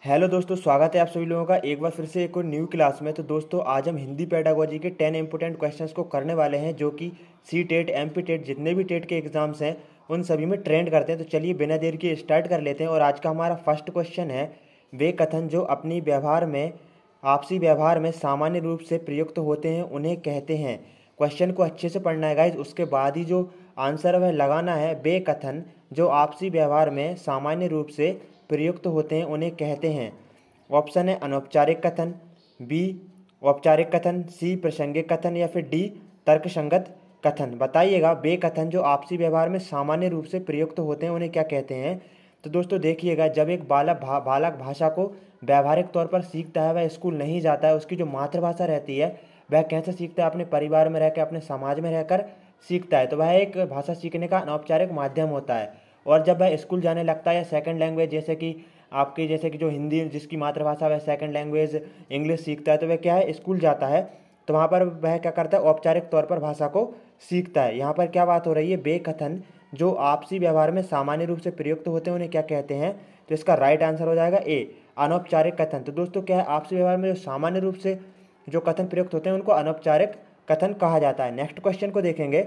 Hello दोस्तों, स्वागत है आप सभी लोगों का एक बार फिर से एक और न्यू क्लास में। तो दोस्तों आज हम हिंदी पेडागोजी के 10 इंपॉर्टेंट क्वेश्चंस को करने वाले हैं, जो कि C TET, M P TET, जितने भी टेट के एग्जाम्स हैं उन सभी में ट्रेंड करते हैं। तो चलिए बिना देर के स्टार्ट कर लेते हैं। और आज का हमारा फर्स्ट क्वेश्चन है, वे कथन जो अपनी व्यवहार में आपसी व्यवहार में सामान्य रूप से प्रयुक्त होते हैं उन्हें कहते हैं। क्वेश्चन को अच्छे से पढ़ना है गाइज, उसके बाद ही जो आंसर है वह लगाना है। वे कथन जो आपसी व्यवहार में सामान्य रूप से प्रयुक्त होते हैं उन्हें कहते हैं। ऑप्शन है अनौपचारिक कथन, बी औपचारिक कथन, सी प्रासंगिक कथन या फिर डी तर्कसंगत कथन। बताइएगा, वे कथन जो आपसी व्यवहार में सामान्य रूप से प्रयुक्त होते हैं उन्हें क्या कहते हैं। तो दोस्तों देखिएगा, जब एक बालक भाषा को व्यावहारिक तौर पर सीखता है, वह स्कूल नहीं जाता है, उसकी जो मातृभाषा रहती है वह कैसे सीखता है, अपने परिवार में रहकर, अपने समाज में रहकर सीखता है। तो वह एक भाषा सीखने का अनौपचारिक माध्यम होता है। और जब वह स्कूल जाने लगता है या सेकंड लैंग्वेज जैसे कि जो हिंदी जिसकी मातृभाषा वह सेकंड लैंग्वेज इंग्लिश सीखता है, तो वह क्या है, स्कूल जाता है। तो वहाँ पर वह क्या करता है, औपचारिक तौर पर भाषा को सीखता है। यहाँ पर क्या बात हो रही है, बे कथन जो आपसी व्यवहार में सामान्य रूप से प्रयुक्त होते हैं उन्हें क्या कहते हैं। तो इसका राइट आंसर हो जाएगा ए, अनौपचारिक कथन। तो दोस्तों क्या है, आपसी व्यवहार में जो सामान्य रूप से जो कथन प्रयुक्त होते हैं उनको अनौपचारिक कथन कहा जाता है। नेक्स्ट क्वेश्चन को देखेंगे।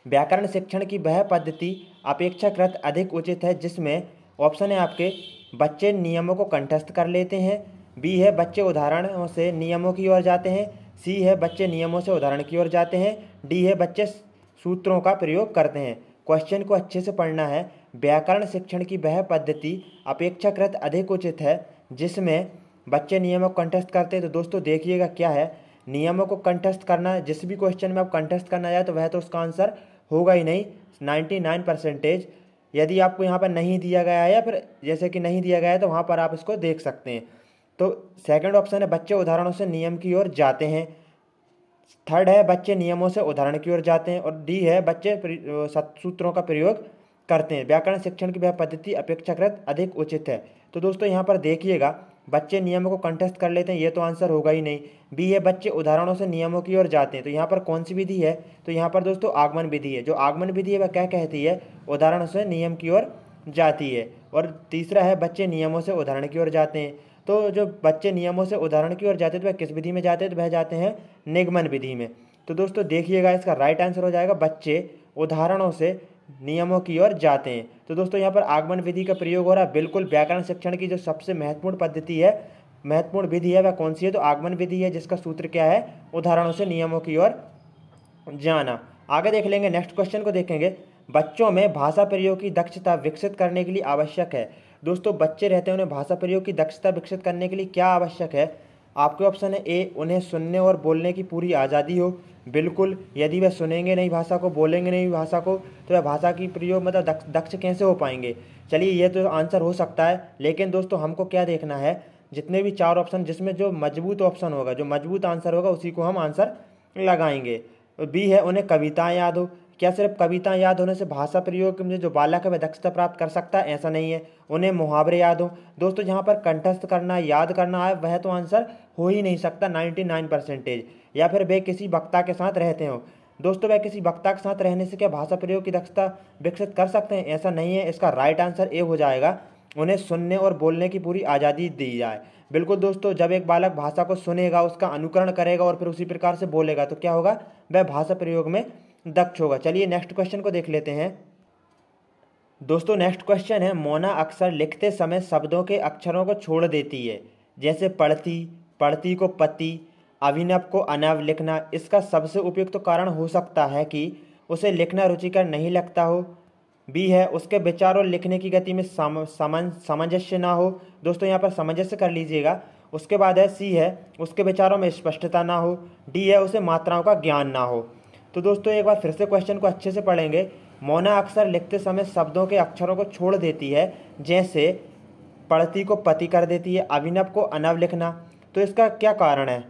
व्याकरण शिक्षण की वह पद्धति अपेक्षाकृत अधिक उचित है जिसमें, ऑप्शन है आपके, बच्चे नियमों को कंठस्थ कर लेते हैं, बी है बच्चे उदाहरणों से नियमों की ओर जाते हैं, सी है बच्चे नियमों से उदाहरण की ओर जाते हैं, डी है बच्चे सूत्रों का प्रयोग करते हैं। क्वेश्चन को अच्छे से पढ़ना है। व्याकरण शिक्षण की वह पद्धति अपेक्षाकृत अधिक उचित है जिसमें बच्चे नियमों को कंठस्थ करते हैं। तो दोस्तों देखिएगा क्या है, नियमों को कंठस्थ करना, जिस भी क्वेश्चन में आप कंठस्थ करना जाए तो वह तो उसका आंसर होगा ही नहीं 99%। यदि आपको यहाँ पर नहीं दिया गया है या फिर जैसे कि नहीं दिया गया है तो वहाँ पर आप इसको देख सकते हैं। तो सेकंड ऑप्शन है बच्चे उदाहरणों से नियम की ओर जाते हैं, थर्ड है बच्चे नियमों से उदाहरण की ओर जाते हैं, और डी है बच्चे सूत्रों का प्रयोग करते हैं। व्याकरण शिक्षण की वह पद्धति अपेक्षाकृत अधिक उचित है। तो दोस्तों यहाँ पर देखिएगा, बच्चे नियमों को कंठस्थ कर लेते हैं, ये तो आंसर होगा ही नहीं। बी है बच्चे उदाहरणों से नियमों की ओर जाते हैं। तो यहाँ पर कौन सी विधि है, तो यहाँ पर दोस्तों आगमन विधि है। जो आगमन विधि है वह क्या कहती है, उदाहरणों से नियम की ओर जाती है। और तीसरा है बच्चे नियमों से उदाहरण की ओर जाते हैं। तो जो बच्चे नियमों से उदाहरण की ओर जाते हैं तो वह किस विधि में जाते हैं, तो वह जाते हैं निगमन विधि में। तो दोस्तों देखिएगा, इसका राइट आंसर हो जाएगा बच्चे उदाहरणों से नियमों की ओर जाते हैं। तो दोस्तों यहाँ पर आगमन विधि का प्रयोग हो रहा है। बिल्कुल व्याकरण शिक्षण की जो सबसे महत्वपूर्ण पद्धति है, महत्वपूर्ण विधि है, वह कौन सी है, तो आगमन विधि है, जिसका सूत्र क्या है, उदाहरणों से नियमों की ओर जाना। आगे देख लेंगे, नेक्स्ट क्वेश्चन को देखेंगे। बच्चों में भाषा प्रयोग की दक्षता विकसित करने के लिए आवश्यक है। दोस्तों बच्चे रहते हैं, उन्हें भाषा प्रयोग की दक्षता विकसित करने के लिए क्या आवश्यक है। आपके ऑप्शन है ए, उन्हें सुनने और बोलने की पूरी आज़ादी हो। बिल्कुल, यदि वह सुनेंगे नहीं भाषा को, बोलेंगे नहीं भाषा को, तो वह भाषा की प्रयोग मतलब दक्ष कैसे हो पाएंगे। चलिए ये तो आंसर हो सकता है, लेकिन दोस्तों हमको क्या देखना है, जितने भी चार ऑप्शन जिसमें जो मजबूत ऑप्शन होगा, जो मजबूत आंसर होगा उसी को हम आंसर लगाएंगे। बी है उन्हें कविताएं याद हो। क्या सिर्फ कविताएं याद होने से भाषा प्रयोग में जो बालक है वह दक्षता प्राप्त कर सकता है, ऐसा नहीं है। उन्हें मुहावरे याद हो। दोस्तों जहाँ पर कंठस्थ करना, याद करना है, वह तो आंसर हो ही नहीं सकता 99%। या फिर वे किसी वक्ता के साथ रहते हो। दोस्तों वह किसी वक्ता के साथ रहने से क्या भाषा प्रयोग की दक्षता विकसित कर सकते हैं, ऐसा नहीं है। इसका राइट आंसर ए हो जाएगा, उन्हें सुनने और बोलने की पूरी आज़ादी दी जाए। बिल्कुल दोस्तों, जब एक बालक भाषा को सुनेगा, उसका अनुकरण करेगा और फिर उसी प्रकार से बोलेगा, तो क्या होगा, वह भाषा प्रयोग में दक्ष होगा। चलिए नेक्स्ट क्वेश्चन को देख लेते हैं। दोस्तों नेक्स्ट क्वेश्चन है, मोना अक्सर लिखते समय शब्दों के अक्षरों को छोड़ देती है, जैसे पढ़ती, पढ़ती को पति, अभिनव को अनव लिखना। इसका सबसे उपयुक्त तो कारण हो सकता है कि उसे लिखना रुचिकर नहीं लगता हो। बी है उसके विचार और लिखने की गति में सामंजस्य ना हो। दोस्तों यहाँ पर सामंजस्य कर लीजिएगा। उसके बाद है सी है उसके विचारों में स्पष्टता ना हो। डी है उसे मात्राओं का ज्ञान ना हो। तो दोस्तों एक बार फिर से क्वेश्चन को अच्छे से पढ़ेंगे। मोना अक्सर लिखते समय शब्दों के अक्षरों को छोड़ देती है, जैसे पढ़ती को पति कर देती है, अभिनव को अनव लिखना। तो इसका क्या कारण है।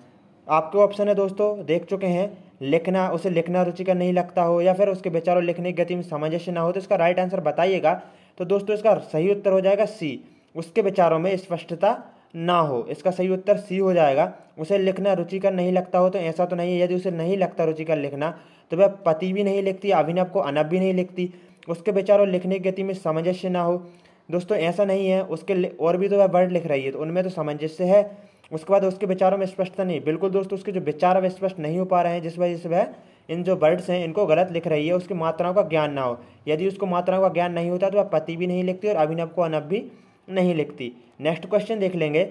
आपके ऑप्शन है दोस्तों, देख चुके हैं, लिखना, उसे लिखना रुचिकर नहीं लगता हो, या फिर उसके विचारों लिखने की गति में सामंजस्य ना हो। तो इसका राइट आंसर बताइएगा। तो दोस्तों इसका सही उत्तर हो जाएगा सी, उसके विचारों में स्पष्टता ना हो। इसका सही उत्तर सी हो जाएगा। उसे लिखना रुचिकर नहीं लगता हो, तो ऐसा तो नहीं है। यदि उसे नहीं लगता रुचिकर लिखना, तो वह पति भी नहीं लिखती, अभिनव को अनव भी नहीं लिखती। उसके विचारों लिखने की गति में सामंजस्य ना हो, दोस्तों ऐसा नहीं है, और भी तो वह वर्ड लिख रही है तो उनमें तो सामंजस्य है। उसके बाद उसके विचारों में स्पष्टता नहीं, बिल्कुल दोस्तों उसके जो विचार वे स्पष्ट नहीं हो पा रहे हैं, जिस वजह से वह इन जो वर्ड्स हैं इनको गलत लिख रही है। उसकी मात्राओं का ज्ञान ना हो, यदि उसको मात्राओं का ज्ञान नहीं होता तो वह पति भी नहीं लिखती और अभिनव को अनब भी नहीं लिखती। नेक्स्ट क्वेश्चन देख लेंगे,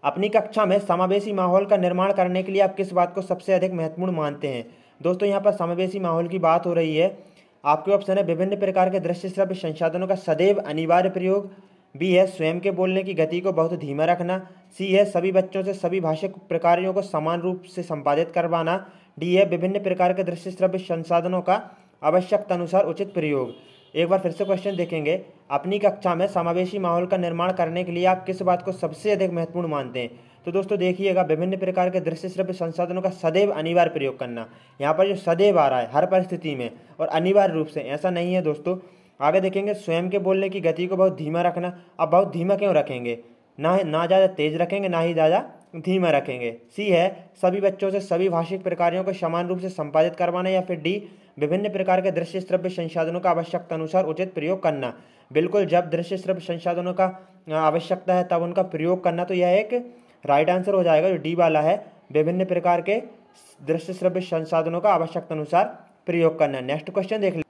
अपनी कक्षा में समावेशी माहौल का निर्माण करने के लिए आप किस बात को सबसे अधिक महत्वपूर्ण मानते हैं। दोस्तों यहाँ पर समावेशी माहौल की बात हो रही है। आपके ऑप्शन है विभिन्न प्रकार के दृश्य श्रव्य संसाधनों का सदैव अनिवार्य प्रयोग, बी है स्वयं के बोलने की गति को बहुत धीमा रखना, सी है सभी बच्चों से सभी भाषिक प्रकारों को समान रूप से संपादित करवाना, डी है विभिन्न प्रकार के दृश्य श्रव्य संसाधनों का आवश्यकता अनुसार उचित प्रयोग। एक बार फिर से क्वेश्चन देखेंगे, अपनी कक्षा में समावेशी माहौल का निर्माण करने के लिए आप किस बात को सबसे अधिक महत्वपूर्ण मानते हैं। तो दोस्तों देखिएगा, विभिन्न प्रकार के दृश्य श्रव्य संसाधनों का सदैव अनिवार्य प्रयोग करना। यहाँ पर जो सदैव आ रहा है हर परिस्थिति में और अनिवार्य रूप से, ऐसा नहीं है दोस्तों। आगे देखेंगे, स्वयं के बोलने की गति को बहुत धीमा रखना। अब बहुत धीमा क्यों रखेंगे, ना ज़्यादा तेज रखेंगे ना ही ज़्यादा धीमा रखेंगे। सी है सभी बच्चों से सभी भाषिक प्रकारों को समान रूप से संपादित करवाना, या फिर डी विभिन्न प्रकार के दृश्य श्रव्य संसाधनों का आवश्यकता अनुसार उचित प्रयोग करना। बिल्कुल, जब दृश्य श्रव्य संसाधनों का आवश्यकता है तब उनका प्रयोग करना, तो यह एक राइट आंसर हो जाएगा जो डी वाला है, विभिन्न प्रकार के दृश्य श्रव्य संसाधनों का आवश्यकता अनुसार प्रयोग करना। नेक्स्ट क्वेश्चन देख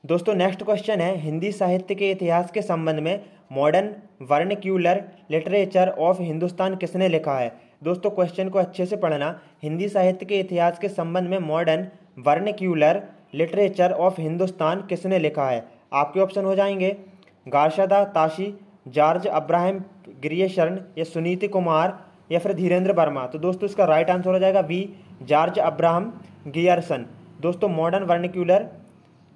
दोस्तों, नेक्स्ट क्वेश्चन है, हिंदी साहित्य के इतिहास के संबंध में modern vernacular literature of Hindustan किसने लिखा है। दोस्तों क्वेश्चन को अच्छे से पढ़ना, हिंदी साहित्य के इतिहास के संबंध में modern vernacular literature of Hindustan किसने लिखा है। आपके ऑप्शन हो जाएंगे गार्शदा ताशी, जॉर्ज अब्राहम ग्रियर्सन, या सुनीति कुमार, या फिर धीरेन्द्र वर्मा। तो दोस्तों इसका राइट आंसर हो जाएगा बी, जॉर्ज अब्राहम ग्रियर्सन। दोस्तों modern vernacular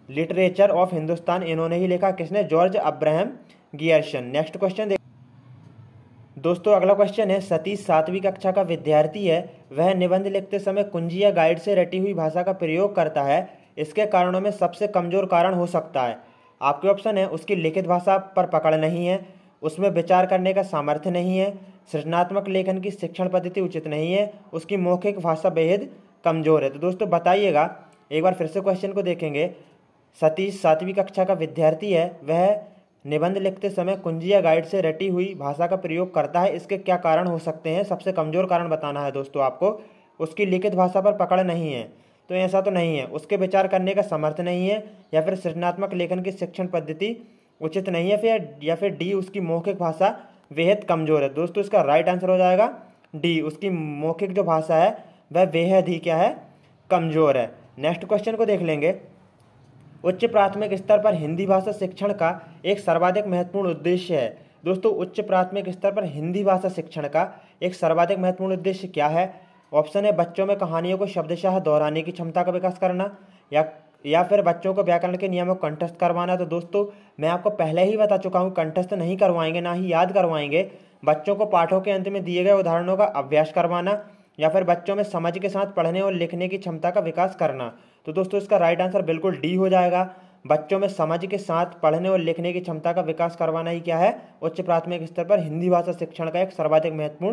literature of Hindustan इन्होंने ही लिखा, किसने, George Abraham Grierson. Next question देख दोस्तों, अगला क्वेश्चन है, सतीश 7वीं कक्षा का विद्यार्थी है, वह निबंध लिखते समय कुंजी या गाइड से रटी हुई भाषा का प्रयोग करता है, इसके कारणों में सबसे कमजोर कारण हो सकता है। आपके ऑप्शन है उसकी लिखित भाषा पर पकड़ नहीं है, उसमें विचार करने का सामर्थ्य नहीं है, सृजनात्मक लेखन की शिक्षण पद्धति उचित नहीं है, उसकी मौखिक भाषा बेहद कमजोर है। तो दोस्तों बताइएगा, एक बार फिर से क्वेश्चन को देखेंगे, सतीश 7वीं कक्षा का विद्यार्थी है, वह निबंध लिखते समय कुंजी या गाइड से रटी हुई भाषा का प्रयोग करता है, इसके क्या कारण हो सकते हैं, सबसे कमजोर कारण बताना है दोस्तों आपको। उसकी लिखित भाषा पर पकड़ नहीं है, तो ऐसा तो नहीं है, उसके विचार करने का सामर्थ्य नहीं है, या फिर सृजनात्मक लेखन की शिक्षण पद्धति उचित नहीं है, या फिर डी उसकी मौखिक भाषा बेहद कमजोर है। दोस्तों इसका राइट आंसर हो जाएगा डी, उसकी मौखिक जो भाषा है वह बेहद ही क्या है, कमजोर है। नेक्स्ट क्वेश्चन को देख लेंगे, उच्च प्राथमिक स्तर पर हिंदी भाषा शिक्षण का एक सर्वाधिक महत्वपूर्ण उद्देश्य है। दोस्तों उच्च प्राथमिक स्तर पर हिंदी भाषा शिक्षण का एक सर्वाधिक महत्वपूर्ण उद्देश्य क्या है। ऑप्शन है बच्चों में कहानियों को शब्दशः दोहराने की क्षमता का विकास करना, या फिर बच्चों को व्याकरण के नियमों को कंठस्थ करवाना। तो दोस्तों मैं आपको पहले ही बता चुका हूँ, कंठस्थ नहीं करवाएंगे ना ही याद करवाएंगे, बच्चों को पाठों के अंत में दिए गए उदाहरणों का अभ्यास करवाना, या फिर बच्चों में समझ के साथ पढ़ने और लिखने की क्षमता का विकास करना। तो दोस्तों इसका राइट आंसर बिल्कुल डी हो जाएगा, बच्चों में समझ के साथ पढ़ने और लिखने की क्षमता का विकास करवाना ही क्या है, उच्च प्राथमिक स्तर पर हिंदी भाषा शिक्षण का एक सर्वाधिक महत्वपूर्ण